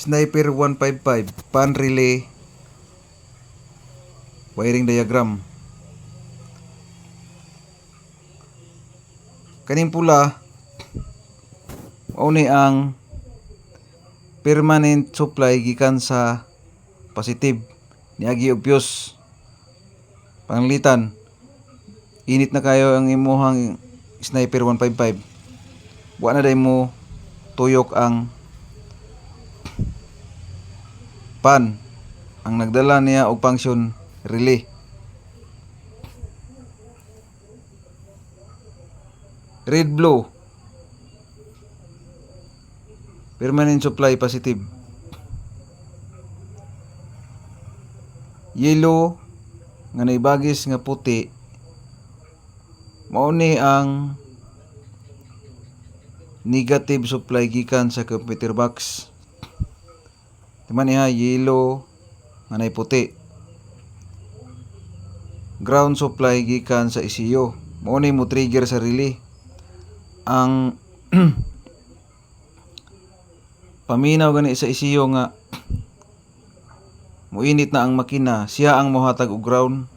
Sniper 155 pan relay wiring diagram. Kaning pula mao ni ang permanent supply gikan sa positive niagi og fuse. Panglitan, init na kayo ang imuhang Sniper 155. Wa na day mo tuyok ang pan. Ang nagdala niya og function relay. Red blue permanent supply positive. Yellow nga naibagis nga puti mao ni ang negative supply gikan sa computer box. Timan niya yellow nga nay puti. Ground supply gikan sa ECU. Mao ni mo trigger sa relay. Ang paminaw gani sa ECU nga muinit na ang makina, siya ang mohatag og ground.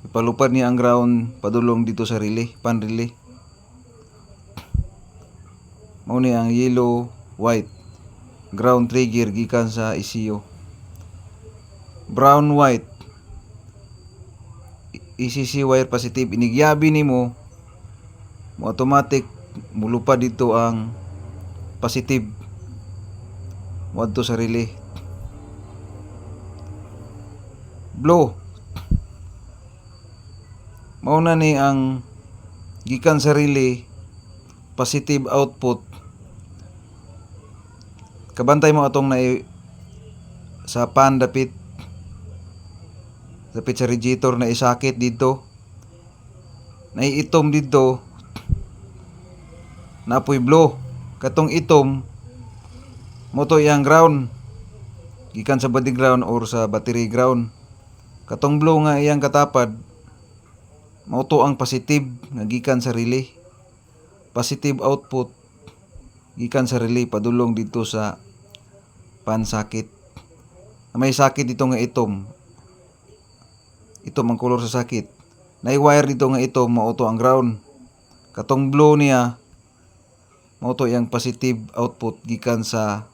Ipalupad niya ang ground padulong dito sa relay, pan relay. Mao ni ang yellow, white. Ground trigger gikan sa ECU. Brown, white. ECC wire positive. Inigyabi nimo mo automatic mulupad dito ang positive wadto sa relay. Blue mao na ni ang gikan sa relay positive output. Kabantay mo atong na sa pan dapit sa radiator na isakit dito. Naiitom dito napoy blue. Katong itom mo to iyang ground gikan sa body ground or sa battery ground. Katong blue nga iyang katapad mao to ang positive nga gikan sa relay. Positive output gikan sa relay padulong dito sa pan sakit. May sakit dito nga itom. Itom ang color sa sakit. Nai-wire dito nga itom mao to ang ground. Katong blue niya mao to iyang positive output gikan sa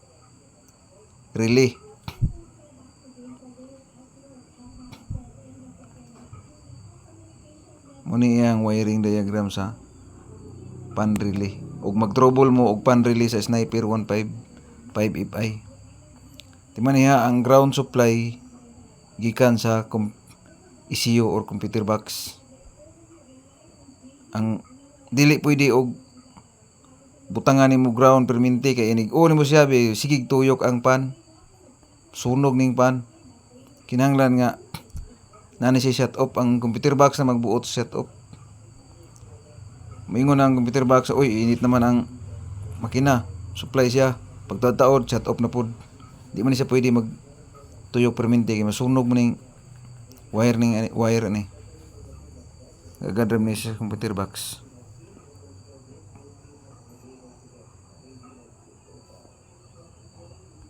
relay. Muni iyang wiring diagram sa pan relay. Ug mag-trouble mo og pan relay sa Sniper 155 FI. Timan niya ang ground supply gikan sa ECU or computer box. Ang dili pwede og butangan nimo ground perminti kay inig nimo siya sigig tuyok ang pan. Sunog ning pan. Kinahanglan nga nani si shut off ang computer box na magbuot shut off. Moingon ang computer box, oy init naman ang makina. Supply siya. Pagtataod shut off na pud. Di man siya pwede mag tuyok perminti kay masunog mo ning wire ni. Gagadram ni sa computer box.